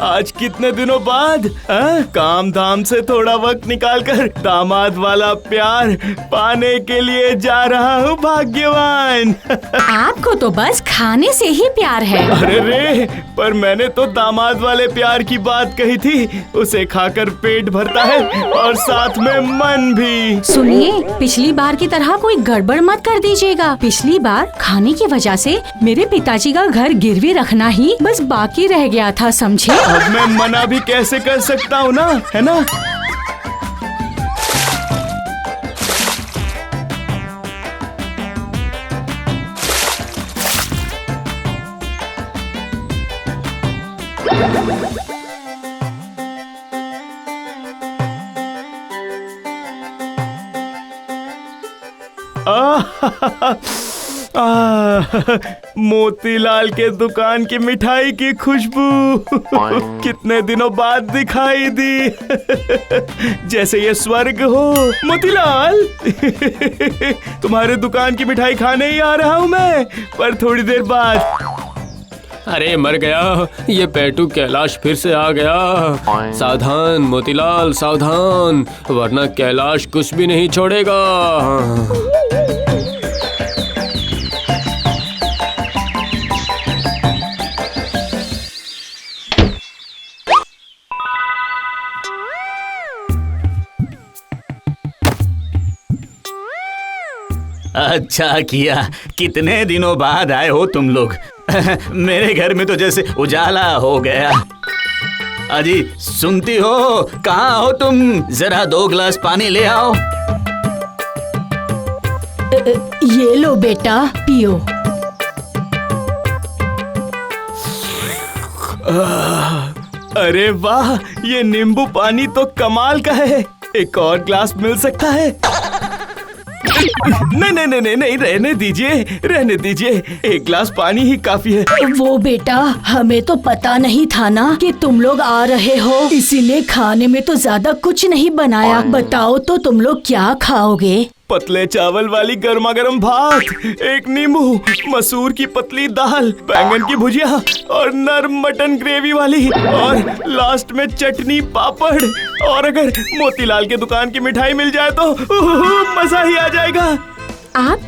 आज कितने दिनों बाद काम धाम से थोड़ा वक्त निकालकर दामाद वाला प्यार पाने के लिए जा रहा हूँ भाग्यवान। आपको तो बस खाने से ही प्यार है। अरे रे, पर मैंने तो दामाद वाले प्यार की बात कही थी। उसे खाकर पेट भरता है और साथ में मन भी। सुनिए, पिछली बार की तरह कोई गड़बड़ मत कर दीजिएगा। पिछली बार खाने की वजह से मेरे पिताजी का घर गिरवी रखना ही बस बाकी रह गया था, समझे? अब मैं मना भी कैसे कर सकता हूँ ना, है ना? मोतीलाल के दुकान की मिठाई की खुशबू कितने दिनों बाद दिखाई दी। जैसे ये स्वर्ग हो। मोतीलाल, तुम्हारे दुकान की मिठाई खाने ही आ रहा हूँ मैं, पर थोड़ी देर बाद। अरे मर गया, ये पेटू कैलाश फिर से आ गया। सावधान मोतीलाल, सावधान, वरना कैलाश कुछ भी नहीं छोड़ेगा। अच्छा किया, कितने दिनों बाद आए हो तुम लोग। मेरे घर में तो जैसे उजाला हो गया। अजी सुनती हो, कहाँ हो तुम? जरा 2 गिलास पानी ले आओ। ये लो बेटा, पियो। अरे वाह, ये नींबू पानी तो कमाल का है। एक और ग्लास मिल सकता है? नहीं नहीं नहीं नहीं नहीं, रहने दीजिए। एक गिलास पानी ही काफी है। वो बेटा, हमें तो पता नहीं था ना कि तुम लोग आ रहे हो, इसीलिए खाने में तो ज्यादा कुछ नहीं बनाया। बताओ तो तुम लोग क्या खाओगे? पतले चावल वाली गर्मा गर्म भात, एक नींबू, मसूर की पतली दाल, बैंगन की भुजिया और नरम मटन ग्रेवी वाली, और लास्ट में चटनी पापड़। और अगर मोतीलाल के दुकान की मिठाई मिल जाए तो मजा ही आ जाएगा। आप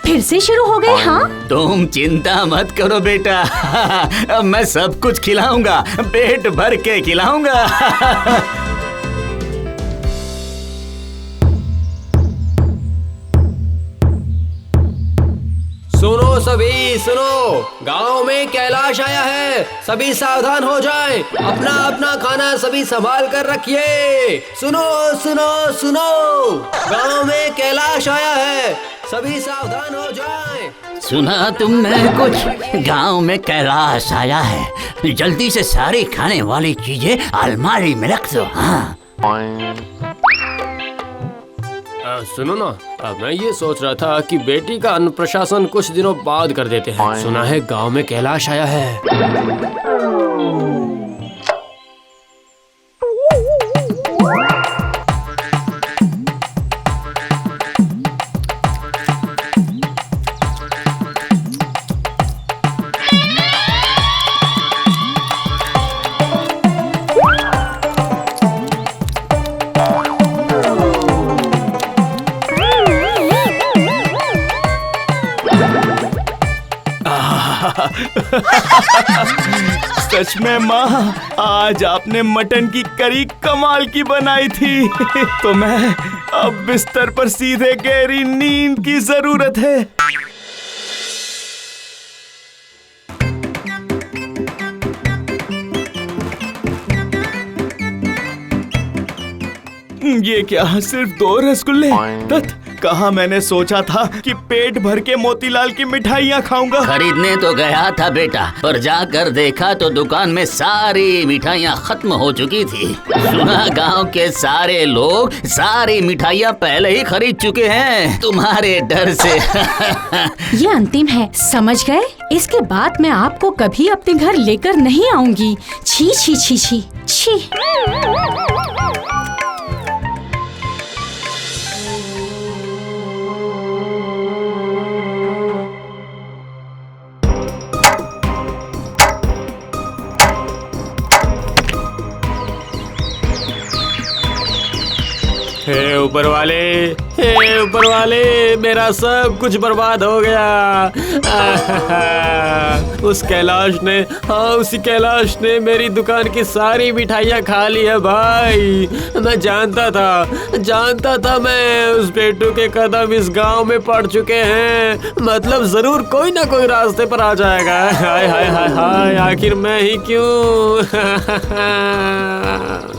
फिर से शुरू हो गए? हाँ, तुम चिंता मत करो बेटा, मैं सब कुछ खिलाऊंगा, पेट भर के खिलाऊंगा। सुनो सभी, सुनो, गांव में कैलाश आया है। सभी सावधान हो जाएं। अपना अपना खाना सभी संभाल कर रखिए। सुनो सुनो सुनो, गांव में कैलाश आया है, सभी सावधान हो जाएं। सुना तुमने कुछ? गांव में कैलाश आया है। जल्दी से सारी खाने वाली चीजें अलमारी में रख दो। हाँ, सुनो ना, मैं ये सोच रहा था कि बेटी का अन्नप्राशन कुछ दिनों बाद कर देते हैं। सुना है गांव में कैलाश आया है। सच में माँ, आज आपने मटन की करी कमाल की बनाई थी। तो मैं अब बिस्तर पर सीधे गहरी नींद की जरूरत है। ये क्या, सिर्फ 2 रसगुल्ले? कहाँ मैंने सोचा था कि पेट भर के मोतीलाल की मिठाइयाँ खाऊंगा। खरीदने तो गया था बेटा, पर जाकर देखा तो दुकान में सारी मिठाइयाँ खत्म हो चुकी थी। सुना गांव के सारे लोग सारी मिठाइयाँ पहले ही खरीद चुके हैं, तुम्हारे डर से। ये अंतिम है, समझ गए? इसके बाद मैं आपको कभी अपने घर लेकर नहीं आऊंगी। छी छी छी छी छी। ऊपर वाले, हे ऊपर वाले, मेरा सब कुछ बर्बाद हो गया। उस कैलाश ने, हाँ उसी कैलाश ने मेरी दुकान की सारी मिठाइयाँ खा ली है भाई। मैं जानता था मैं उस पेटू के कदम इस गांव में पड़ चुके हैं। मतलब जरूर कोई ना कोई रास्ते पर आ जाएगा। हाय हाय हाय हाय, आखिर मैं ही क्यों?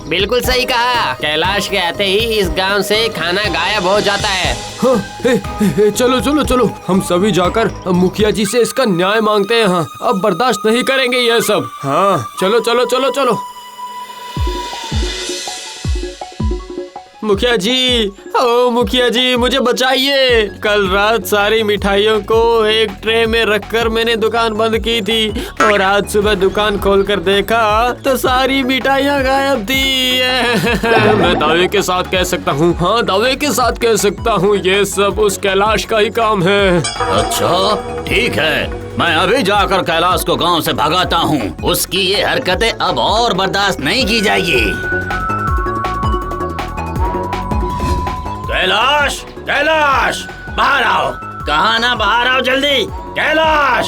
बिल्कुल सही कहा, कैलाश के आते ही इस गांव से खाना गायब हो जाता है। हाँ, चलो चलो चलो, हम सभी जाकर मुखिया जी से इसका न्याय मांगते हैं। हाँ, अब बर्दाश्त नहीं करेंगे ये सब। हाँ चलो चलो चलो चलो। मुखिया जी, ओ मुखिया जी, मुझे बचाइए। कल रात सारी मिठाइयों को एक ट्रे में रखकर मैंने दुकान बंद की थी और आज सुबह दुकान खोलकर देखा तो सारी मिठाइयाँ गायब थी। मैं दावे के साथ कह सकता हूँ, हाँ दावे के साथ कह सकता हूँ, ये सब उस कैलाश का ही काम है। अच्छा ठीक है, मैं अभी जाकर कैलाश को गांव से भगाता हूँ। उसकी ये हरकतें अब और बर्दाश्त नहीं की जाएगी। कैलाश, कैलाश, बाहर आओ। कहाँ ना, बाहर आओ जल्दी। कैलाश,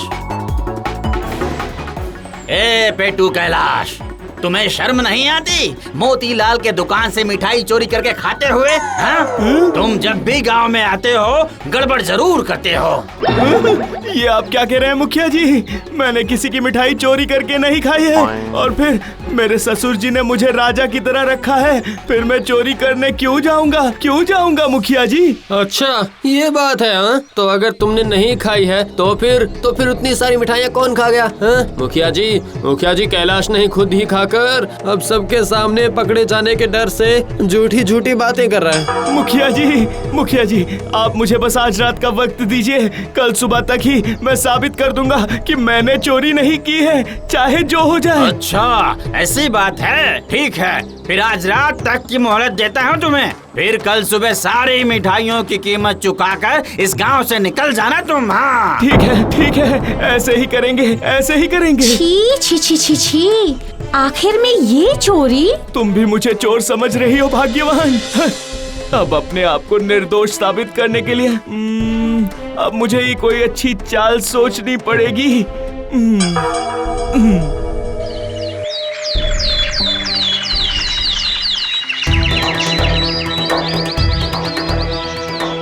ए पेटू कैलाश, तुम्हें शर्म नहीं आती? मोतीलाल के दुकान से मिठाई चोरी करके खाते हुए? हाँ? तुम जब भी गांव में आते हो गड़बड़ जरूर करते हो। ये आप क्या कह रहे हैं मुखिया जी? मैंने किसी की मिठाई चोरी करके नहीं खाई है। और फिर मेरे ससुर जी ने मुझे राजा की तरह रखा है, फिर मैं चोरी करने क्यों जाऊंगा मुखिया जी? अच्छा ये बात है। हाँ, तो अगर तुमने नहीं खाई है तो फिर उतनी सारी मिठाइयाँ कौन खा गया? हाँ? मुखिया जी, कैलाश नहीं खुद ही खाकर अब सबके सामने पकड़े जाने के डर से झूठी बातें कर रहा है। मुखिया जी, आप मुझे बस आज रात का वक्त दीजिए। कल सुबह तक ही मैं साबित कर दूंगा कि मैंने चोरी नहीं की है, चाहे जो हो जाए। अच्छा ऐसी बात है, ठीक है, फिर आज रात तक की मोहलत देता हूँ तुम्हें। फिर कल सुबह सारी मिठाइयों की कीमत चुकाकर इस गांव से निकल जाना तुम। हाँ ठीक है, ऐसे ही करेंगे। छी, आखिर में ये चोरी? तुम भी मुझे चोर समझ रही हो भाग्यवान। अब अपने आप को निर्दोष साबित करने के लिए अब मुझे ही कोई अच्छी चाल सोचनी पड़ेगी।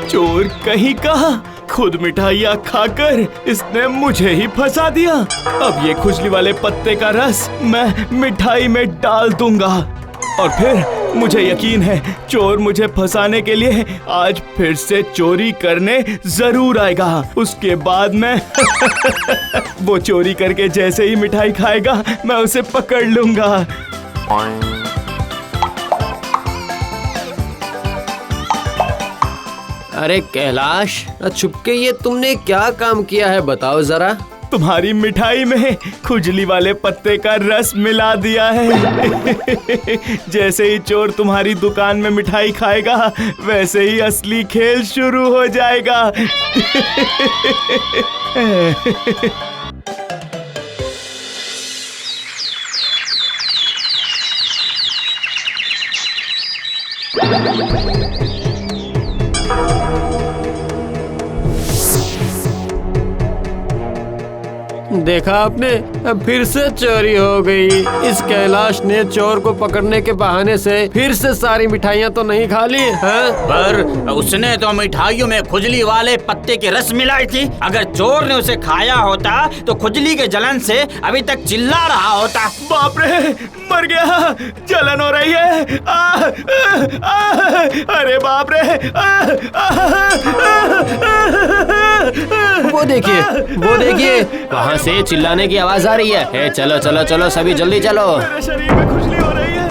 चोर कहीं का, खुद मिठाइयाँ खाकर इसने मुझे ही फंसा दिया। अब ये खुजली वाले पत्ते का रस मैं मिठाई में डाल दूंगा और फिर मुझे यकीन है चोर मुझे फंसाने के लिए आज फिर से चोरी करने जरूर आएगा। उसके बाद मैं वो चोरी करके जैसे ही मिठाई खाएगा मैं उसे पकड़ लूंगा। अरे कैलाश, छुपके ये तुमने क्या काम किया है बताओ जरा। तुम्हारी मिठाई में खुजली वाले पत्ते का रस मिला दिया है। जैसे ही चोर तुम्हारी दुकान में मिठाई खाएगा वैसे ही असली खेल शुरू हो जाएगा। देखा आपने, फिर से चोरी हो गई। इस कैलाश ने चोर को पकड़ने के बहाने से फिर से सारी मिठाइयाँ तो नहीं खा ली हैं? पर उसने तो मिठाइयों में खुजली वाले पत्ते के रस मिलाई थी। अगर चोर ने उसे खाया होता तो खुजली के जलन से अभी तक चिल्ला रहा होता। बाप रे, मर गया, जलन हो रही है। अरे बाप रे। वो देखिए वहाँ से चिल्लाने की आवाज आ रही है। चलो चलो चलो सभी जल्दी चलो। मेरे शरीर में खुजली हो रही है।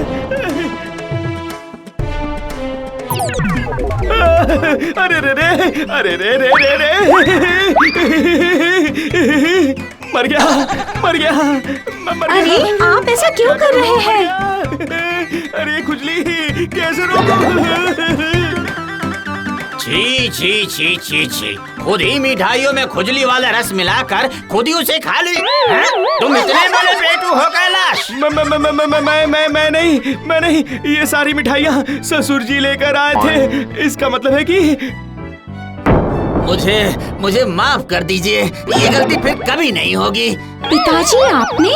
अरे रे रे, मर गया। अरे आप ऐसा क्यों कर रहे हैं? अरे खुजली कैसे रोको? छी छी छी छी छी, खुद ही मिठाइयों में खुजली वाला रस मिलाकर खुद ही उसे खा ली। हैं? तुम इतने बड़े पेटू हो कैलाश? मैं नहीं, ये सारी मिठाइयाँ ससुर जी लेकर आए थे। इसका मतलब है कि मुझे माफ कर दीजिए, ये गलती फिर कभी नहीं होगी। पिताजी आपने?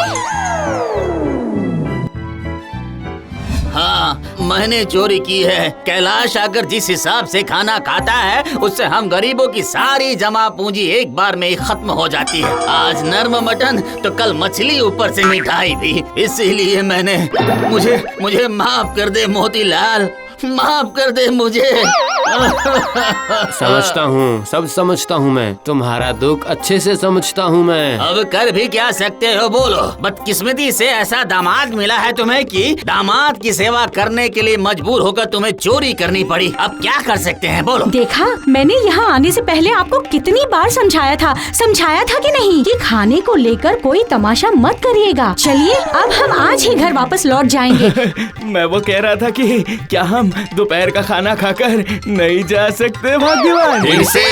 हाँ, मैंने चोरी की है। कैलाश आकर जिस हिसाब से खाना खाता है, उससे हम गरीबों की सारी जमा पूंजी एक बार में ही खत्म हो जाती है। आज नर्म मटन तो कल मछली, ऊपर से मिठाई भी। इसीलिए मुझे माफ कर दे मोतीलाल, माफ कर दे मुझे। समझता हूँ, सब समझता हूँ मैं। तुम्हारा दुख अच्छे से समझता हूँ मैं। अब कर भी क्या सकते हो, बोलो। बदकिस्मती से ऐसा दामाद मिला है तुम्हें कि दामाद की सेवा करने के लिए मजबूर होकर तुम्हें चोरी करनी पड़ी। अब क्या कर सकते हैं, बोलो। देखा, मैंने यहाँ आने से पहले आपको कितनी बार समझाया था कि नहीं कि खाने को लेकर कोई तमाशा मत करिएगा। चलिए अब हम आज ही घर वापस लौट जाएंगे। मैं वो कह रहा था कि क्या हम दोपहर का खाना खाकर नहीं जा सकते भाग्यवान? फिर से